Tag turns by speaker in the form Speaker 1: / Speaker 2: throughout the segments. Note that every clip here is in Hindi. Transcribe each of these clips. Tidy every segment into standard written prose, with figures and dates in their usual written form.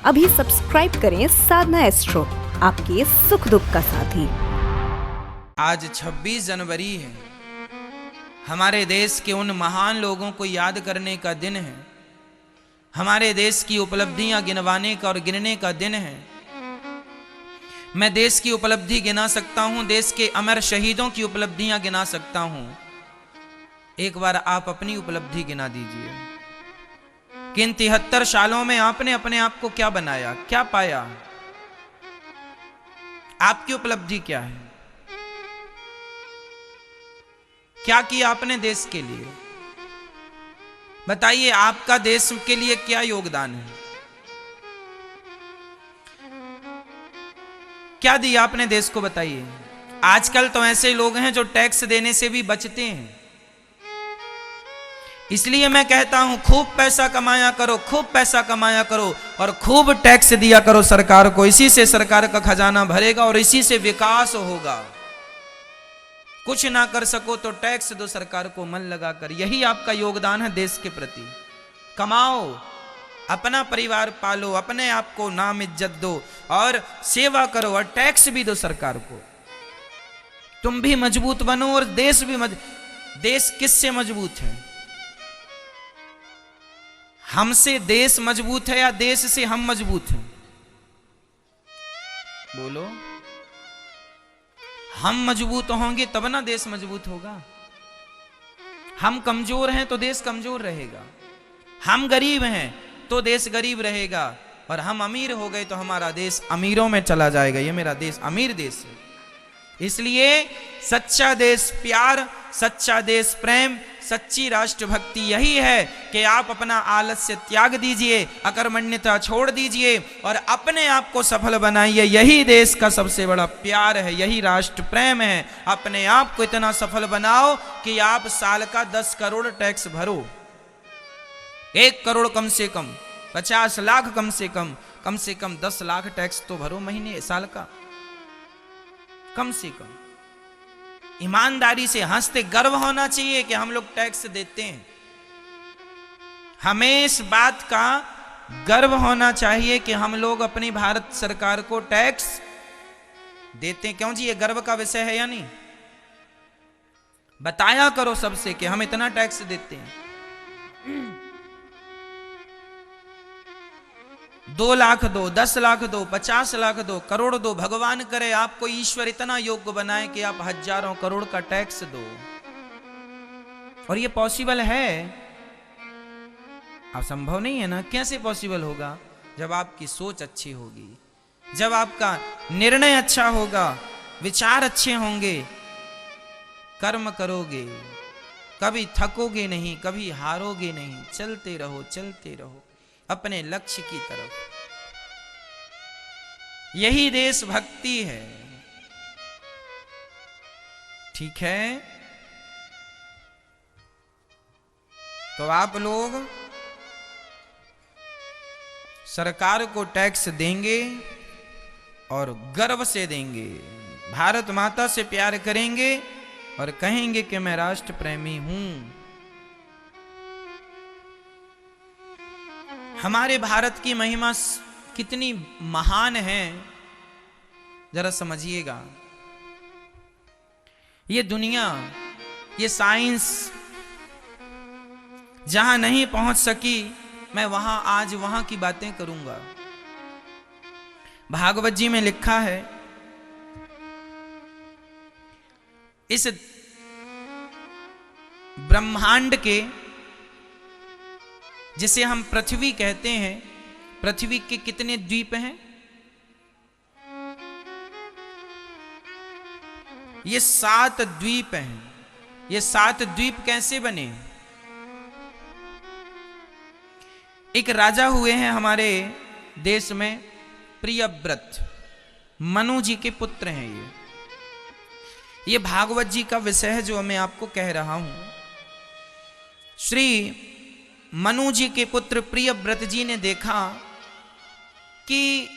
Speaker 1: अभी सब्सक्राइब करें साधना एस्ट्रो, आपके सुख दुख का साथी।
Speaker 2: आज 26 जनवरी है। हमारे देश के उन महान लोगों को याद करने का दिन है। हमारे देश की उपलब्धियां गिनवाने का और गिनने का दिन है। मैं देश की उपलब्धि गिना सकता हूं, देश के अमर शहीदों की उपलब्धियां गिना सकता हूं। एक बार आप अपनी उपलब्धि गिना दीजिए कि इन 73 सालों में आपने अपने आप को क्या बनाया, क्या पाया, आपकी उपलब्धि क्या है, क्या किया आपने देश के लिए। बताइए आपका देश के लिए क्या योगदान है, क्या दिया आपने देश को, बताइए। आजकल तो ऐसे लोग हैं जो टैक्स देने से भी बचते हैं। इसलिए मैं कहता हूं खूब पैसा कमाया करो, खूब पैसा कमाया करो और खूब टैक्स दिया करो सरकार को। इसी से सरकार का खजाना भरेगा और इसी से विकास होगा। कुछ ना कर सको तो टैक्स दो सरकार को मन लगाकर, यही आपका योगदान है देश के प्रति। कमाओ, अपना परिवार पालो, अपने आप को नाम इज्जत दो और सेवा करो और टैक्स भी दो सरकार को। तुम भी मजबूत बनो और देश भी देश किससे मजबूत है? हमसे देश मजबूत है या देश से हम मजबूत हैं? बोलो। हम मजबूत होंगे तब ना देश मजबूत होगा। हम कमजोर हैं तो देश कमजोर रहेगा। हम गरीब हैं तो देश गरीब रहेगा और हम अमीर हो गए तो हमारा देश अमीरों में चला जाएगा। ये मेरा देश अमीर देश है। इसलिए सच्चा देश प्यार, सच्चा देश प्रेम, सच्ची राष्ट्रभक्ति यही है कि आप अपना आलस्य त्याग दीजिए, अकर्मण्यता छोड़ दीजिए और अपने आप को सफल बनाइए। यही देश का सबसे बड़ा प्यार है, यही राष्ट्र प्रेम है। अपने आप को इतना सफल बनाओ कि आप साल का 10 करोड़ टैक्स भरो। 1 करोड़ कम से कम, 50 लाख कम से कम 10 लाख टैक्स तो भरो महीने साल का, कम से कम। ईमानदारी से हंसते गर्व होना चाहिए कि हम लोग टैक्स देते हैं। हमें इस बात का गर्व होना चाहिए कि हम लोग अपनी भारत सरकार को टैक्स देते हैं। क्यों जी, ये गर्व का विषय है या नहीं? बताया करो सबसे कि हम इतना टैक्स देते हैं। 2 लाख दो, 10 लाख दो, 50 लाख दो, करोड़ दो। भगवान करे आपको ईश्वर इतना योग्य बनाए कि आप हजारों करोड़ का टैक्स दो। और ये पॉसिबल है? असंभव नहीं है ना। कैसे पॉसिबल होगा? जब आपकी सोच अच्छी होगी, जब आपका निर्णय अच्छा होगा, विचार अच्छे होंगे, कर्म करोगे, कभी थकोगे नहीं, कभी हारोगे नहीं। चलते रहो, चलते रहो अपने लक्ष्य की तरफ। यही देशभक्ति है। ठीक है? तो आप लोग सरकार को टैक्स देंगे और गर्व से देंगे, भारत माता से प्यार करेंगे और कहेंगे कि मैं राष्ट्र प्रेमी हूं। हमारे भारत की महिमा कितनी महान है, जरा समझिएगा। ये दुनिया, ये साइंस जहां नहीं पहुंच सकी, मैं वहां आज वहां की बातें करूंगा। भागवत जी में लिखा है, इस ब्रह्मांड के, जिसे हम पृथ्वी कहते हैं, पृथ्वी के कितने द्वीप हैं? ये 7 द्वीप हैं। ये 7 द्वीप कैसे बने? एक राजा हुए हैं हमारे देश में, प्रियव्रत, मनु जी के पुत्र हैं। ये भागवत जी का विषय है जो मैं आपको कह रहा हूं। श्री मनु जी के पुत्र प्रियव्रत जी ने देखा कि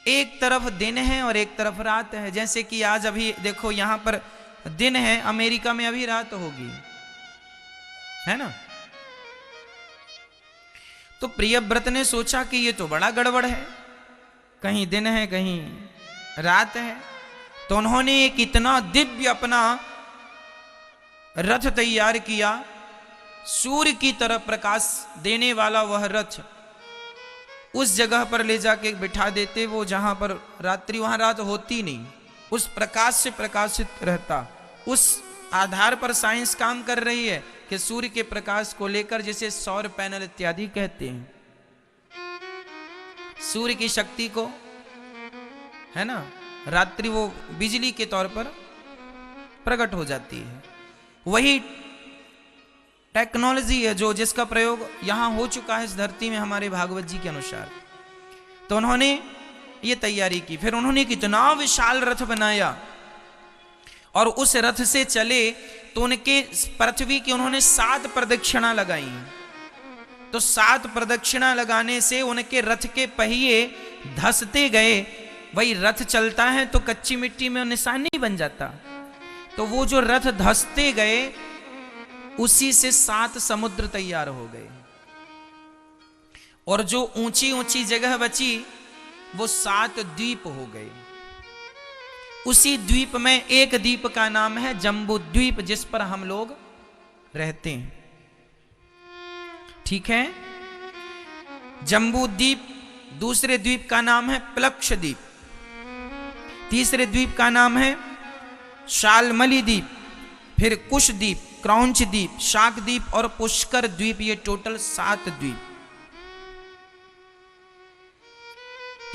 Speaker 2: एक तरफ दिन है और एक तरफ रात है। जैसे कि आज अभी देखो यहां पर दिन है, अमेरिका में अभी रात होगी, है ना। तो प्रियव्रत ने सोचा कि ये तो बड़ा गड़बड़ है, कहीं दिन है कहीं रात है। तो उन्होंने एक इतना दिव्य अपना रथ तैयार किया, सूर्य की तरह प्रकाश देने वाला वह रथ उस जगह पर ले जाके बिठा देते, वो जहां पर रात्रि वहां रात होती नहीं, उस प्रकाश से प्रकाशित रहता। उस आधार पर साइंस काम कर रही है कि सूर्य के प्रकाश को लेकर, जिसे सौर पैनल इत्यादि कहते हैं, सूर्य की शक्ति को, है ना, रात्रि वो बिजली के तौर पर प्रकट हो जाती है। वही टेक्नोलॉजी है जो जिसका प्रयोग यहां हो चुका है इस धरती में हमारे भागवत जी के अनुसार। तो उन्होंने ये तैयारी की। फिर उन्होंने कितना विशाल रथ बनाया और उस रथ से चले तो उनके पृथ्वी की उन्होंने 7 प्रदक्षिणा लगाई। तो 7 प्रदक्षिणा लगाने से उनके रथ के पहिए धंसते गए। वही रथ चलता है तो कच्ची मिट्टी में निशानी बन जाता। तो वो जो रथ धंसते गए उसी से 7 समुद्र तैयार हो गए, और जो ऊंची ऊंची जगह बची वो 7 द्वीप हो गए। उसी द्वीप में एक द्वीप का नाम है जम्बू द्वीप, जिस पर हम लोग रहते हैं। ठीक है, जम्बू द्वीप। दूसरे द्वीप का नाम है प्लक्ष द्वीप। तीसरे द्वीप का नाम है शालमली द्वीप। फिर कुश द्वीप, क्रौंच द्वीप, शाक द्वीप और पुष्कर द्वीप। ये टोटल 7 द्वीप।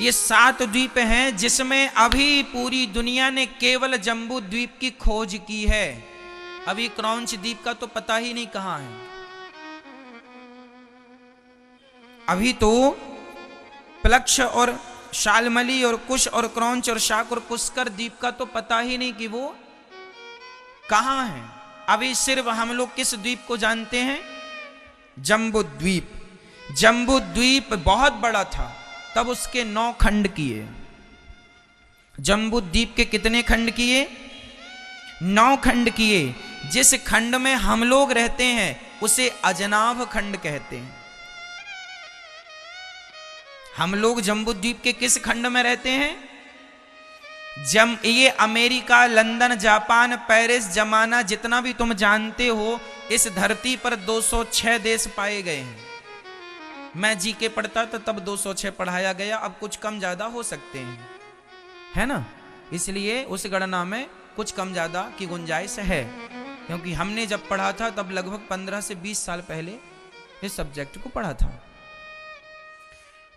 Speaker 2: ये 7 द्वीप हैं जिसमें अभी पूरी दुनिया ने केवल जम्बू द्वीप की खोज की है। अभी क्रौंच द्वीप का तो पता ही नहीं कहां है। अभी तो प्लक्ष और शालमली और कुश और क्रौंच और शाक और पुष्कर द्वीप का तो पता ही नहीं कि वो कहां है। अभी सिर्फ हम लोग किस द्वीप को जानते हैं? जम्बू द्वीप। जम्बू द्वीप बहुत बड़ा था, तब उसके 9 खंड किए। जम्बू द्वीप के कितने खंड किए? 9 खंड किए। जिस खंड में हम लोग रहते हैं उसे अजनाभ खंड कहते हैं। हम लोग जम्बू द्वीप के किस खंड में रहते हैं? ये अमेरिका, लंदन, जापान, पेरिस, जमाना, जितना भी तुम जानते हो, इस धरती पर 206 देश पाए गए हैं। मैं जीके पढ़ता था तब 206 पढ़ाया गया, अब कुछ कम ज्यादा हो सकते हैं, है ना। इसलिए उस गणना में कुछ कम ज्यादा की गुंजाइश है, क्योंकि हमने जब पढ़ा था तब लगभग 15 से 20 साल पहले इस सब्जेक्ट को पढ़ा था।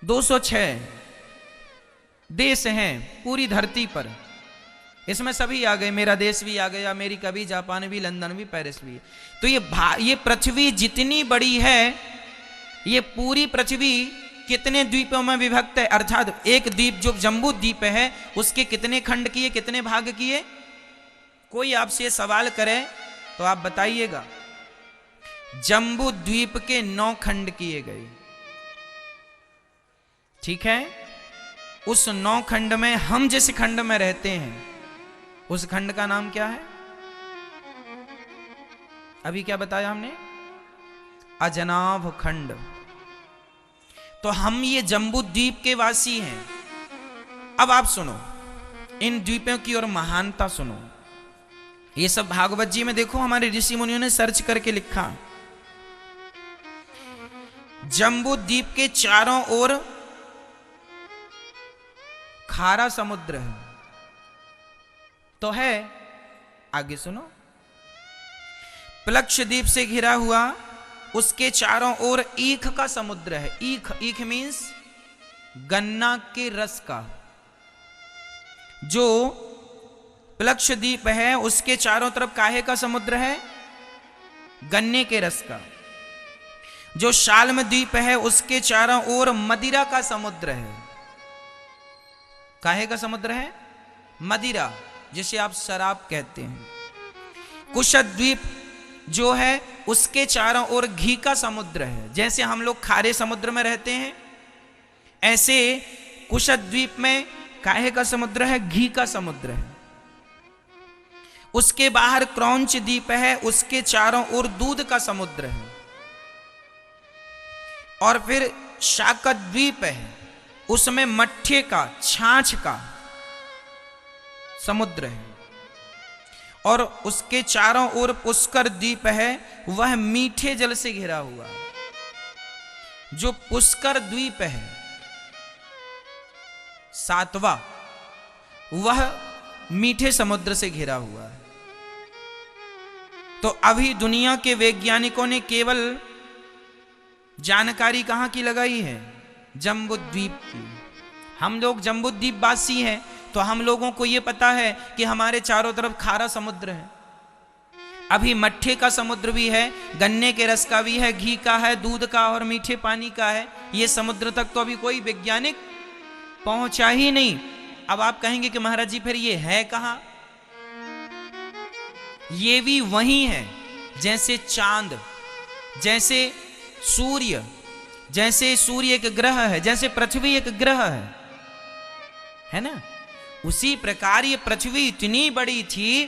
Speaker 2: 206 देश हैं पूरी धरती पर। इसमें सभी आ गए, मेरा देश भी आ गया, अमेरिका भी, जापान भी, लंदन भी, पेरिस भी। तो ये पृथ्वी जितनी बड़ी है, ये पूरी पृथ्वी कितने द्वीपों में विभक्त है? अर्थात एक द्वीप जो जम्बू द्वीप है उसके कितने खंड किए, कितने भाग किए? कोई आपसे सवाल करे तो आप बताइएगा। जम्बू द्वीप के 9 खंड किए गए। ठीक है, उस 9 खंड में हम जिस खंड में रहते हैं उस खंड का नाम क्या है? अभी क्या बताया हमने? अजनाभ खंड। तो हम ये जम्बू द्वीप के वासी हैं। अब आप सुनो, इन द्वीपों की और महानता सुनो। ये सब भागवत जी में देखो, हमारे ऋषि मुनियों ने सर्च करके लिखा। जम्बू द्वीप के चारों ओर खारा समुद्र है। तो है, आगे सुनो। प्लक्ष द्वीप से घिरा हुआ उसके चारों ओर ईख का समुद्र है। ईख मीन्स गन्ना के रस का। जो प्लक्ष द्वीप है उसके चारों तरफ काहे का समुद्र है? गन्ने के रस का। जो शाल्म द्वीप है उसके चारों ओर मदिरा का समुद्र है। काहे का समुद्र है? मदिरा, जिसे आप शराब कहते हैं। कुशद्वीप जो है उसके चारों ओर घी का समुद्र है। जैसे हम लोग खारे समुद्र में रहते हैं, ऐसे कुशद्वीप में काहे का समुद्र है? घी का समुद्र है। उसके बाहर क्रौंच द्वीप है, उसके चारों ओर दूध का समुद्र है। और फिर शाकद्वीप है, उसमें मट्ठे का, छाछ का समुद्र है, और उसके चारों ओर पुष्कर द्वीप है, वह मीठे जल से घिरा हुआ है। जो पुष्कर द्वीप है सातवां, वह मीठे समुद्र से घिरा हुआ है। तो अभी दुनिया के वैज्ञानिकों ने केवल जानकारी कहां की लगाई है? जम्बूद्वीप की। हम लोग जम्बूद्वीप वासी हैं, तो हम लोगों को यह पता है कि हमारे चारों तरफ खारा समुद्र है। अभी मट्ठे का समुद्र भी है, गन्ने के रस का भी है, घी का है, दूध का और मीठे पानी का है। ये समुद्र तक तो अभी कोई वैज्ञानिक पहुंचा ही नहीं। अब आप कहेंगे कि महाराज जी फिर ये है कहां? ये भी वही है जैसे चांद, जैसे सूर्य, जैसे सूर्य एक ग्रह है, जैसे पृथ्वी एक ग्रह है ना। उसी प्रकार ये पृथ्वी इतनी बड़ी थी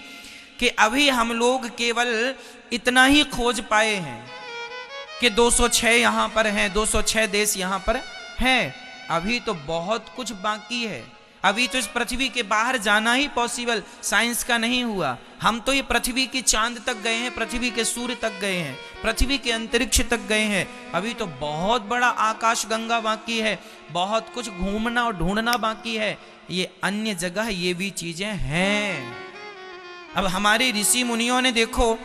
Speaker 2: कि अभी हम लोग केवल इतना ही खोज पाए हैं कि 206 यहां पर हैं, 206 देश यहां पर हैं। अभी तो बहुत कुछ बाकी है। अभी तो इस पृथ्वी के बाहर जाना ही पॉसिबल साइंस का नहीं हुआ। हम तो ये पृथ्वी की चांद तक गए हैं, पृथ्वी के सूर्य तक गए हैं, पृथ्वी के अंतरिक्ष तक गए हैं। अभी तो बहुत बड़ा आकाश गंगा बाकी है, बहुत कुछ घूमना और ढूंढना बाकी है। ये अन्य जगह ये भी चीजें हैं। अब हमारे ऋषि मुनियों ने देखो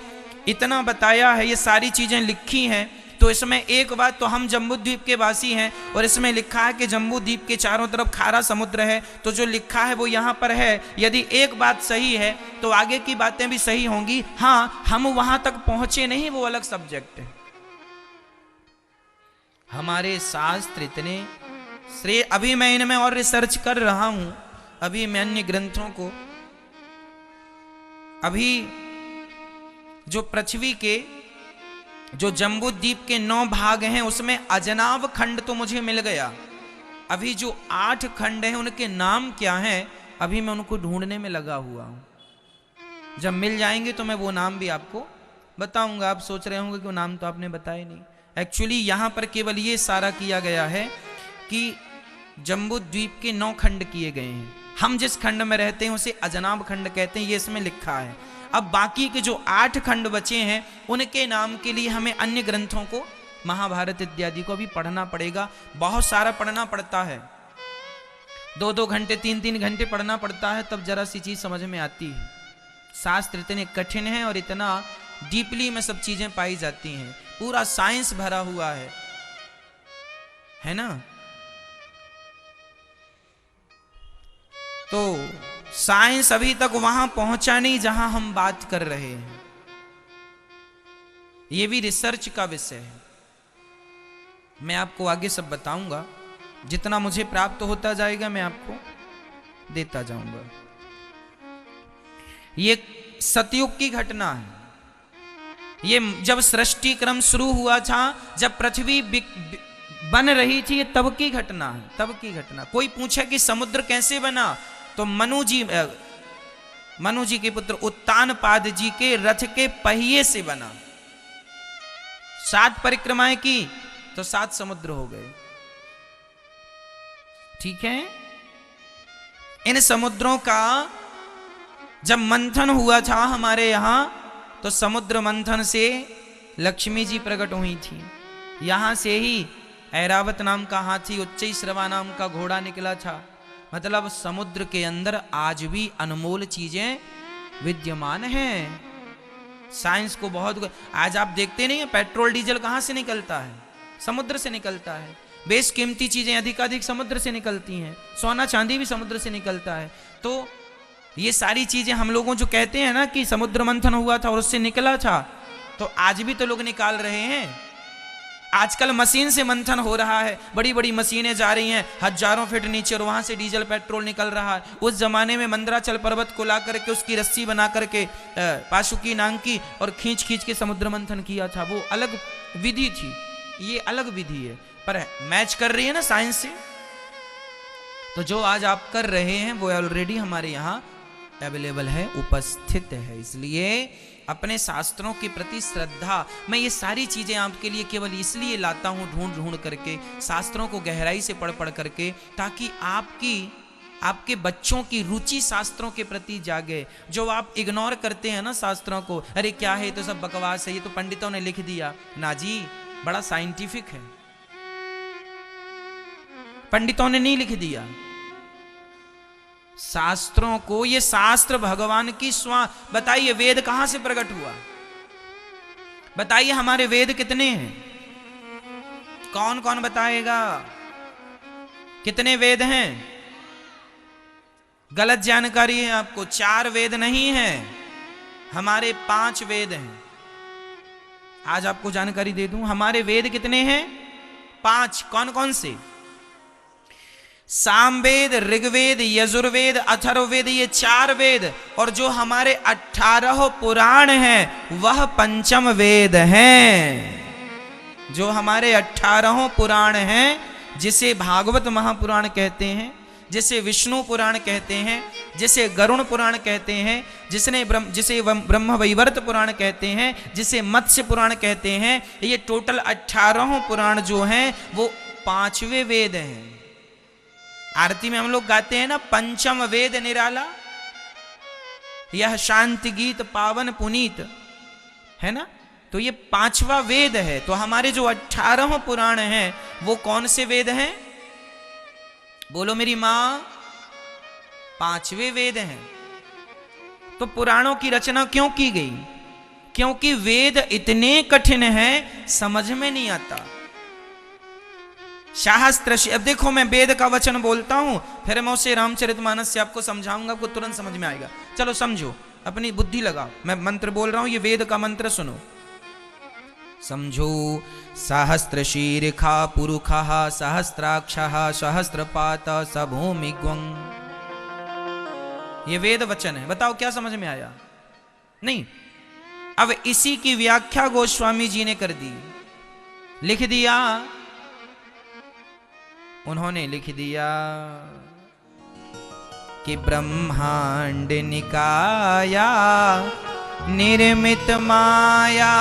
Speaker 2: इतना बताया है, ये सारी चीजें लिखी हैं। तो इसमें एक बात तो हम जम्बूद्वीप के वासी हैं, और इसमें लिखा है कि जम्बूद्वीप के चारों तरफ खारा समुद्र है। तो जो लिखा है वो यहाँ पर है। यदि एक बात सही है तो आगे की बातें भी सही होंगी। हाँ, हम वहां तक पहुंचे नहीं, वो अलग सब्जेक्ट है। हमारे शास्त्र इतने श्रेय, अभी मैं इनमें और रिसर्च कर रहा हूं, अभी मैं अन्य ग्रंथों को, अभी जो पृथ्वी के जो जम्बूद्वीप के 9 भाग हैं उसमें अजनाब खंड तो मुझे मिल गया। अभी जो 8 खंड हैं उनके नाम क्या हैं, अभी मैं उनको ढूंढने में लगा हुआ हूं। जब मिल जाएंगे तो मैं वो नाम भी आपको बताऊंगा। आप सोच रहे होंगे कि वो नाम तो आपने बताए नहीं। एक्चुअली यहां पर केवल ये सारा किया गया है कि जम्बूद्वीप के 9 खंड किए गए हैं। हम जिस खंड में रहते हैं उसे अजनाब खंड कहते हैं, ये इसमें लिखा है। अब बाकी के जो 8 खंड बचे हैं उनके नाम के लिए हमें अन्य ग्रंथों को, महाभारत इत्यादि को भी पढ़ना पड़ेगा। बहुत सारा पढ़ना पड़ता है, 2-2 घंटे 3-3 घंटे पढ़ना पड़ता है, तब जरा सी चीज समझ में आती है। शास्त्र इतने कठिन है और इतना डीपली में सब चीजें पाई जाती हैं। पूरा साइंस भरा हुआ है ना। तो साइंस अभी तक वहां पहुंचा नहीं जहां हम बात कर रहे हैं। यह भी रिसर्च का विषय है। मैं आपको आगे सब बताऊंगा, जितना मुझे प्राप्त होता जाएगा मैं आपको देता जाऊंगा। ये सतयुग की घटना है। ये जब सृष्टि क्रम शुरू हुआ था, जब पृथ्वी बन रही थी, ये तब की घटना है, तब की घटना। कोई पूछे कि समुद्र कैसे बना, तो मनु जी के पुत्र उत्तानपाद जी के रथ के पहिए से बना। 7 परिक्रमाएं की तो 7 समुद्र हो गए। ठीक है। इन समुद्रों का जब मंथन हुआ था हमारे यहां, तो समुद्र मंथन से लक्ष्मी जी प्रकट हुई थी। यहां से ही ऐरावत नाम का हाथी, उच्चैश्रवा नाम का घोड़ा निकला था। मतलब समुद्र के अंदर आज भी अनमोल चीजें विद्यमान हैं। साइंस को बहुत, आज आप देखते नहीं है पेट्रोल डीजल कहां से निकलता है? समुद्र से निकलता है। बेशकीमती चीजें अधिकाधिक समुद्र से निकलती हैं। सोना चांदी भी समुद्र से निकलता है। तो ये सारी चीजें हम लोगों जो कहते हैं ना कि समुद्र मंथन हुआ था और उससे निकला था, तो आज भी तो लोग निकाल रहे हैं। आजकल मशीन से मंथन हो रहा है, बड़ी बड़ी मशीनें जा रही हैं हजारों फीट नीचे और वहां से डीजल पेट्रोल निकल रहा है। उस जमाने में मंदराचल पर्वत को ला करके उसकी रस्सी बना करके पाशुकी नांग की और खींच खींच के समुद्र मंथन किया था। वो अलग विधि थी, ये अलग विधि है, पर मैच कर रही है ना साइंस से। तो जो आज आप कर रहे हैं वो ऑलरेडी हमारे यहाँ अवेलेबल है, उपस्थित है। इसलिए अपने शास्त्रों के प्रति श्रद्धा, मैं ये सारी चीजें आपके लिए केवल इसलिए लाता हूं ढूंढ ढूंढ करके, शास्त्रों को गहराई से पढ़ पढ़ करके, ताकि आपके बच्चों की रुचि शास्त्रों के प्रति जागे। जो आप इग्नोर करते हैं ना शास्त्रों को, अरे क्या है, तो सब बकवास है, ये तो पंडितों ने लिख दिया। ना जी, बड़ा साइंटिफिक है, पंडितों ने नहीं लिख दिया शास्त्रों को। ये शास्त्र भगवान की बताइए वेद कहां से प्रकट हुआ? बताइए हमारे वेद कितने हैं? कौन कौन बताएगा कितने वेद हैं? गलत जानकारी है आपको, 4 वेद नहीं है, हमारे 5 वेद हैं। आज आपको जानकारी दे दूं, हमारे वेद कितने हैं? 5। कौन कौन से? सामवेद, ऋग्वेद, यजुर्वेद, अथर्ववेद, ये 4 वेद। और जो हमारे 18 पुराण हैं वह पंचम वेद हैं। जो हमारे 18 पुराण हैं, जिसे भागवत महापुराण कहते हैं, जिसे विष्णु पुराण कहते हैं, जिसे गरुण पुराण कहते हैं, जिसे ब्रह्म वैवर्त पुराण कहते हैं, जिसे मत्स्य पुराण कहते हैं, ये टोटल 18 पुराण जो हैं वो 5वें वेद हैं। आरती में हम लोग गाते हैं ना, पंचम वेद निराला, यह शांति गीत पावन पुनीत, है ना? तो ये 5वां वेद है। तो हमारे जो 18 पुराण हैं वो कौन से वेद हैं? बोलो मेरी मां, 5वें वेद हैं। तो पुराणों की रचना क्यों की गई? क्योंकि वेद इतने कठिन हैं, समझ में नहीं आता। शास्त्र, अब देखो मैं वेद का वचन बोलता हूं, फिर मैं उसे रामचरितमानस से आपको समझाऊंगा, आपको तुरंत समझ में आएगा। चलो समझो, अपनी बुद्धि लगाओ। मैं मंत्र बोल रहा हूं, ये वेद का मंत्र सुनो, समझो। सहस्त्र शीर्षा पुरुषः सहस्त्राक्षः सहस्त्रपात स भूमिग्वं। ये वेद वचन है। बताओ क्या समझ में आया? नहीं। अब इसी की व्याख्या गोस्वामी जी ने कर दी, लिख दिया। उन्होंने लिख दिया कि ब्रह्मांड निकाया निर्मित माया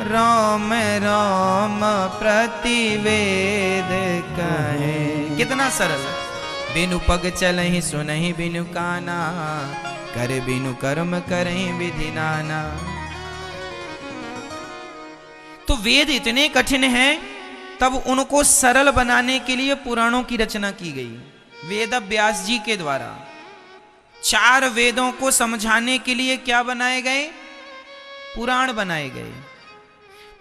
Speaker 2: राम राम प्रतिवेद कहे। कितना सरल। बिनु पग चलहि सुनहि बिनु काना, कर बिनु कर्म करहि विधि नाना। तो वेद इतने कठिन हैं, तब उनको सरल बनाने के लिए पुराणों की रचना की गई वेद व्यास जी के द्वारा। 4 वेदों को समझाने के लिए क्या बनाए गए? पुराण बनाए गए।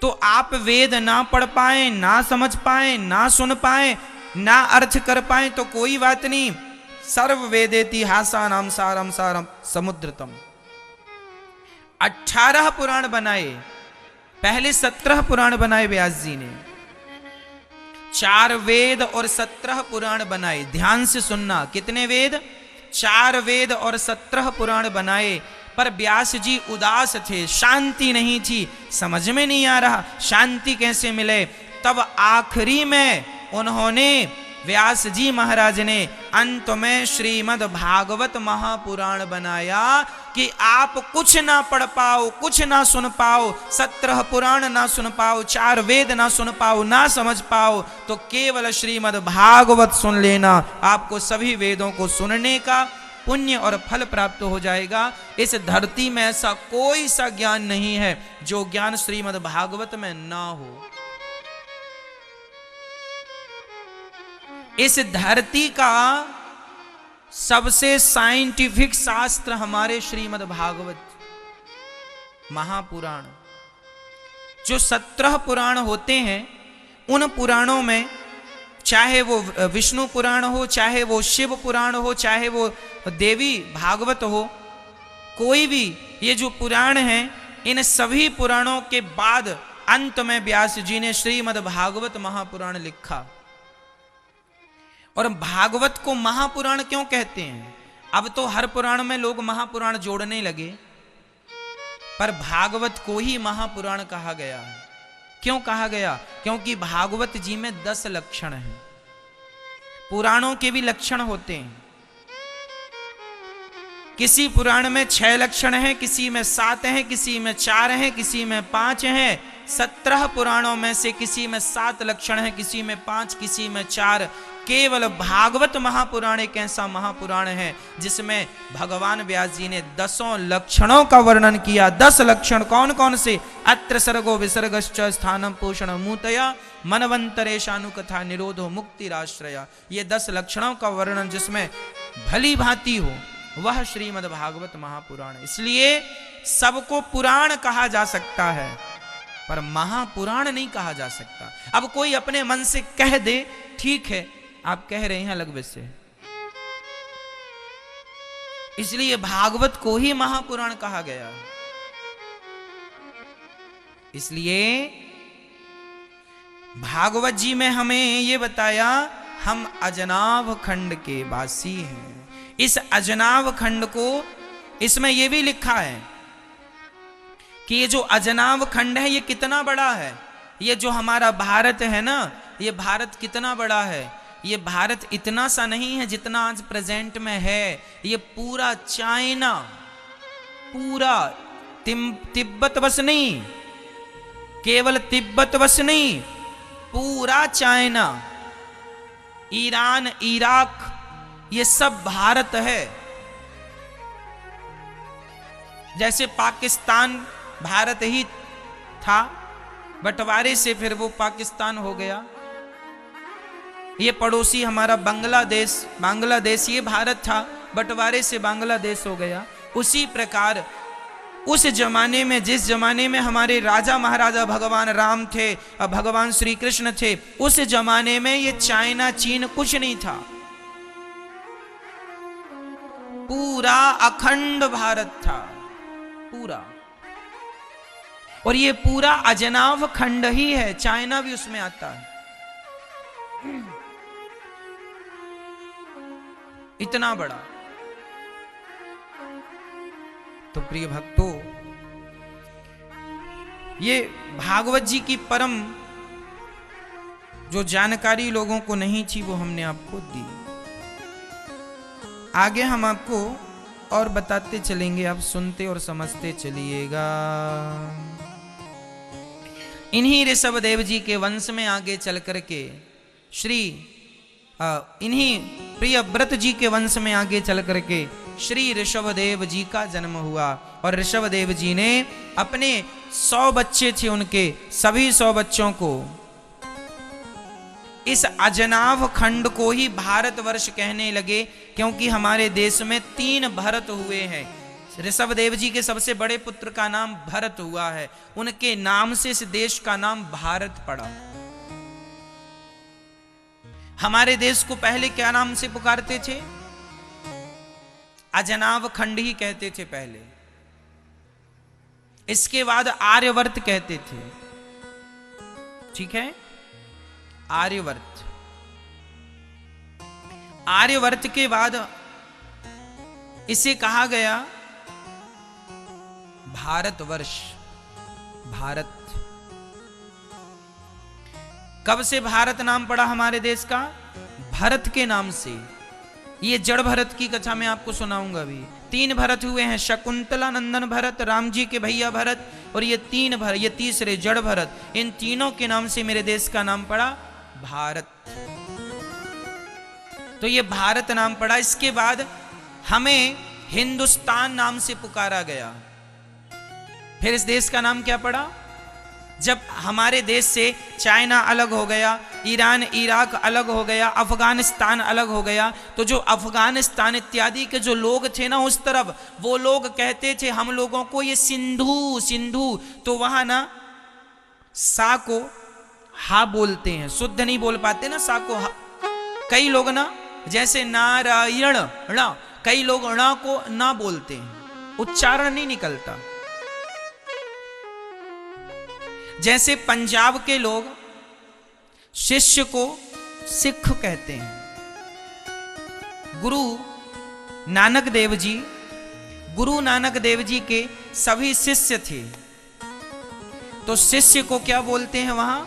Speaker 2: तो आप वेद ना पढ़ पाए, ना समझ पाए, ना सुन पाए, ना अर्थ कर पाए तो कोई बात नहीं। सर्व वेदेतिहासानां सारम सारम समुद्रतम। 18 पुराण बनाए, पहले 17 पुराण बनाए व्यास जी ने। 4 वेद और 17 पुराण बनाए। ध्यान से सुनना, कितने वेद? 4 वेद और 17 पुराण बनाए। पर व्यास जी उदास थे, शांति नहीं थी, समझ में नहीं आ रहा शांति कैसे मिले। तब आखिरी में उन्होंने, व्यास जी महाराज ने अंत में श्रीमद् भागवत महापुराण बनाया कि आप कुछ ना पढ़ पाओ, कुछ ना सुन पाओ, 17 पुराण ना सुन पाओ, 4 वेद ना सुन पाओ, ना समझ पाओ, तो केवल श्रीमद् भागवत सुन लेना। आपको सभी वेदों को सुनने का पुण्य और फल प्राप्त हो जाएगा। इस धरती में ऐसा कोई सा ज्ञान नहीं है जो ज्ञान श्रीमद् भागवत में ना हो। इस धरती का सबसे साइंटिफिक शास्त्र हमारे श्रीमद् भागवत महापुराण। जो 17 पुराण होते हैं, उन पुराणों में चाहे वो विष्णु पुराण हो, चाहे वो शिव पुराण हो, चाहे वो देवी भागवत हो, कोई भी ये जो पुराण हैं, इन सभी पुराणों के बाद अंत में व्यास जी ने श्रीमद् भागवत महापुराण लिखा। और भागवत को महापुराण क्यों कहते हैं? अब तो हर पुराण में लोग महापुराण जोड़ने लगे, पर भागवत को ही महापुराण कहा गया है। क्यों कहा गया? क्योंकि भागवत जी में 10 लक्षण हैं। पुराणों के भी लक्षण होते हैं। किसी पुराण में 6 लक्षण हैं, किसी में 7 हैं, किसी में 4 हैं, किसी में 5 हैं। 17 पुराणों में से किसी में 7 लक्षण हैं, किसी में 5, किसी में 4। केवल भागवत महापुराण एक ऐसा महापुराण है जिसमें भगवान व्यास जी ने 10 लक्षणों का वर्णन किया। 10 लक्षण कौन कौन से? अत्र सर्गो विसर्गश्च स्थानम पोषण मूतया मनवंतरेशानुकथा निरोधो मुक्तिराश्रया। ये 10 लक्षणों का वर्णन जिसमें भली भांति हो वह श्रीमद् भागवत महापुराण। इसलिए सबको पुराण कहा जा सकता है पर महापुराण नहीं कहा जा सकता। अब कोई अपने मन से कह दे, ठीक है आप कह रहे हैं अलग विषय, इसलिए भागवत को ही महापुराण कहा गया। इसलिए भागवत जी में हमें ये बताया हम अजनाभ खंड के वासी हैं। इस अजनाभ खंड को, इसमें यह भी लिखा है कि ये जो अजनाभ खंड है ये कितना बड़ा है। ये जो हमारा भारत है ना, ये भारत कितना बड़ा है। ये भारत इतना सा नहीं है जितना आज प्रेजेंट में है। ये पूरा चाइना, पूरा तिब्बत बस नहीं, केवल तिब्बत बस नहीं, पूरा चाइना, ईरान, इराक, ये सब भारत है। जैसे पाकिस्तान भारत ही था, बंटवारे से फिर वो पाकिस्तान हो गया। ये पड़ोसी हमारा बांग्लादेश ये भारत था, बंटवारे से बांग्लादेश हो गया। उसी प्रकार उस जमाने में, जिस जमाने में हमारे राजा महाराजा भगवान राम थे और भगवान श्री कृष्ण थे, उस जमाने में ये चाइना, चीन कुछ नहीं था। पूरा अखंड भारत था, पूरा। और ये पूरा अजनाभ खंड ही है, चाइना भी उसमें आता है। इतना बड़ा। तो प्रिय भक्तों, ये भागवत जी की परम जो जानकारी लोगों को नहीं थी वो हमने आपको दी। आगे हम आपको और बताते चलेंगे, आप सुनते और समझते चलिएगा। इन्हीं ऋषभदेव जी के वंश में आगे चल करके इन्हीं प्रियव्रत जी के वंश में आगे चल करके श्री ऋषभदेव जी का जन्म हुआ। और ऋषभदेव जी ने अपने 100 बच्चे थे, उनके सभी 100 बच्चों को इस अजनाभ खंड को ही भारतवर्ष कहने लगे, क्योंकि हमारे देश में 3 भरत हुए हैं। ऋषभदेव जी के सबसे बड़े पुत्र का नाम भरत हुआ है, उनके नाम से इस देश का नाम भारत पड़ा। हमारे देश को पहले क्या नाम से पुकारते थे? अजनाभ खंड ही कहते थे पहले। इसके बाद आर्यवर्त कहते थे, ठीक है, आर्यवर्त। आर्यवर्त के बाद इसे कहा गया भारतवर्ष, भारत। कब से भारत नाम पड़ा हमारे देश का? भरत के नाम से। ये जड़ भरत की कथा मैं आपको सुनाऊंगा अभी। 3 भरत हुए हैं, शकुंतला नंदन भरत, राम जी के भैया भरत, और ये 3 भरत, ये तीसरे जड़ भरत। इन तीनों के नाम से मेरे देश का नाम पड़ा भारत। तो ये भारत नाम पड़ा। इसके बाद हमें हिंदुस्तान नाम से पुकारा गया। फिर इस देश का नाम क्या पड़ा? जब हमारे देश से चाइना अलग हो गया, ईरान इराक अलग हो गया, अफगानिस्तान अलग हो गया, तो जो अफगानिस्तान इत्यादि के जो लोग थे ना उस तरफ, वो लोग कहते थे हम लोगों को ये सिंधु सिंधु। तो वहां ना सा को हा बोलते हैं, शुद्ध नहीं बोल पाते ना सा को हा। कई लोग ना जैसे नारायण ण, कई लोग ण को ना बोलते हैं, उच्चारण नहीं निकलता। जैसे पंजाब के लोग शिष्य को सिख कहते हैं। गुरु नानक देव जी के सभी शिष्य थे, तो शिष्य को क्या बोलते हैं वहां?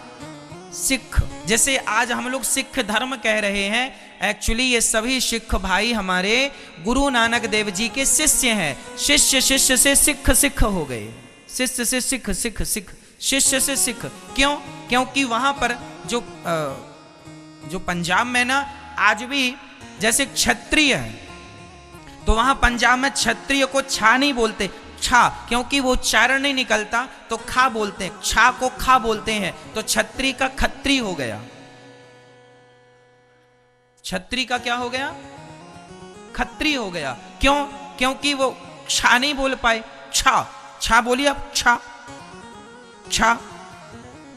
Speaker 2: सिख। जैसे आज हम लोग सिख धर्म कह रहे हैं, एक्चुअली ये सभी सिख भाई हमारे गुरु नानक देव जी के शिष्य हैं। शिष्य शिष्य से सिख सिख हो गए, शिष्य से सिख सिख सिख, शिष्य से सिख। क्यों? क्योंकि वहां पर जो पंजाब में ना आज भी जैसे क्षत्रिय है, तो वहां पंजाब में क्षत्रिय को छा नहीं बोलते, छा, क्योंकि वो उच्चारण नहीं निकलता तो खा बोलते हैं, छा को खा बोलते हैं, तो छत्री का खत्री हो गया। छत्री का क्या हो गया? खत्री हो गया। क्यों? क्योंकि वो छा नहीं बोल पाए, छा, छा बोलिए आप, छा, छा।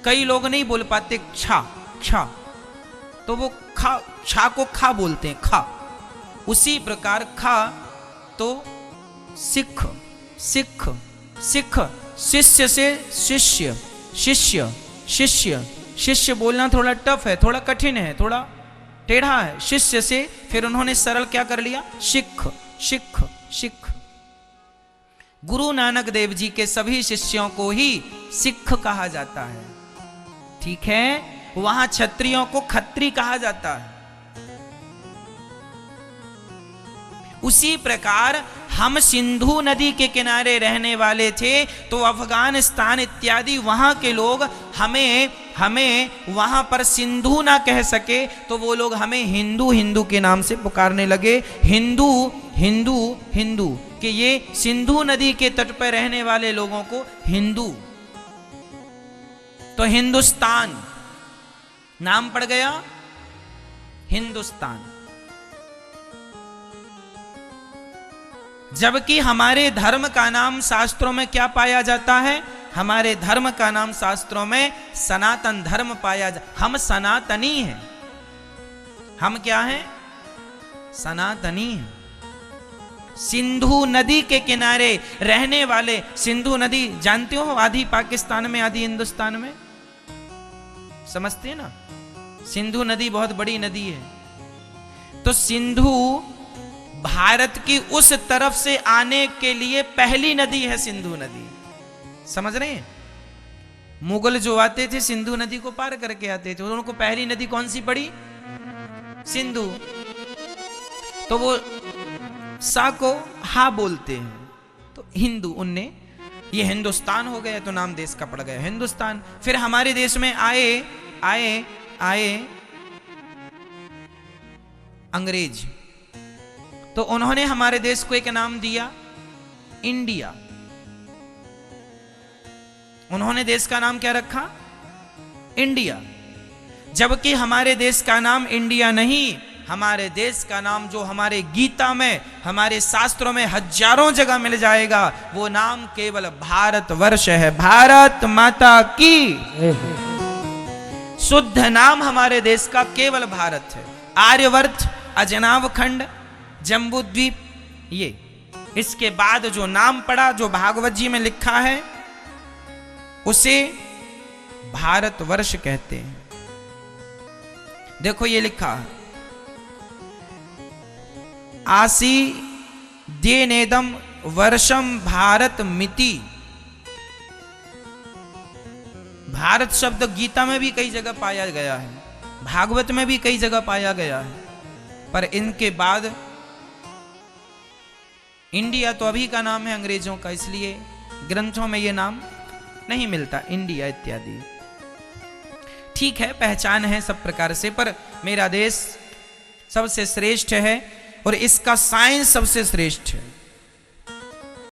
Speaker 2: कई लोग नहीं बोल पाते छा, छा, तो वो खा, छा को खा बोलते हैं, खा। उसी प्रकार खा तो सिख, सिख, सिख, शिष्य से शिष्य, शिष्य, शिष्य, शिष्य बोलना थोड़ा टफ है, थोड़ा कठिन है, थोड़ा टेढ़ा है। शिष्य से फिर उन्होंने सरल क्या कर लिया? सिख, सिख, सिख। गुरु नानक देव जी के सभी शिष्यों को ही सिख कहा जाता है, ठीक है? वहां क्षत्रियों को खत्री कहा जाता है। उसी प्रकार हम सिंधु नदी के किनारे रहने वाले थे, तो अफगानिस्तान इत्यादि वहां के लोग हमें वहां पर सिंधु ना कह सके, तो वो लोग हमें हिंदू हिंदू के नाम से पुकारने लगे। हिंदू हिंदू हिंदू, कि ये सिंधु नदी के तट पर रहने वाले लोगों को हिंदू। तो हिंदुस्तान नाम पड़ गया हिंदुस्तान। जबकि हमारे धर्म का नाम शास्त्रों में क्या पाया जाता है? हमारे धर्म का नाम शास्त्रों में सनातन धर्म पाया हम सनातनी हैं। हम क्या हैं? सनातनी हैं। सिंधु नदी के किनारे रहने वाले, सिंधु नदी जानते हो, आधी पाकिस्तान में आधी हिंदुस्तान में, समझते हैं ना? सिंधु नदी बहुत बड़ी नदी है। तो सिंधु भारत की उस तरफ से आने के लिए पहली नदी है सिंधु नदी, समझ रहे हैं? मुगल जो आते थे सिंधु नदी को पार करके आते थे, उनको पहली नदी कौन सी पड़ी? सिंधु। तो वो सा को हा बोलते हैं, तो हिंदू, उनने ये हिंदुस्तान हो गया, तो नाम देश का पड़ गया हिंदुस्तान। फिर हमारे देश में आए अंग्रेज, तो उन्होंने हमारे देश को एक नाम दिया इंडिया। उन्होंने देश का नाम क्या रखा? इंडिया। जबकि हमारे देश का नाम इंडिया नहीं, हमारे देश का नाम जो हमारे गीता में, हमारे शास्त्रों में हजारों जगह मिल जाएगा, वो नाम केवल भारतवर्ष है। भारत माता की शुद्ध नाम हमारे देश का केवल भारत है। आर्यवर्त, अजनाब खंड, जम्बूद्वीप, ये इसके बाद जो नाम पड़ा, जो भागवत जी में लिखा है, उसे भारतवर्ष कहते हैं। देखो ये लिखा है, आसी देनेदम वर्षम भारत मिति। भारत शब्द गीता में भी कई जगह पाया गया है, भागवत में भी कई जगह पाया गया है, पर इनके बाद इंडिया तो अभी का नाम है अंग्रेजों का, इसलिए ग्रंथों में ये नाम नहीं मिलता, इंडिया इत्यादि। ठीक है, पहचान है सब प्रकार से, पर मेरा देश सबसे श्रेष्ठ है और इसका साइंस सबसे श्रेष्ठ है।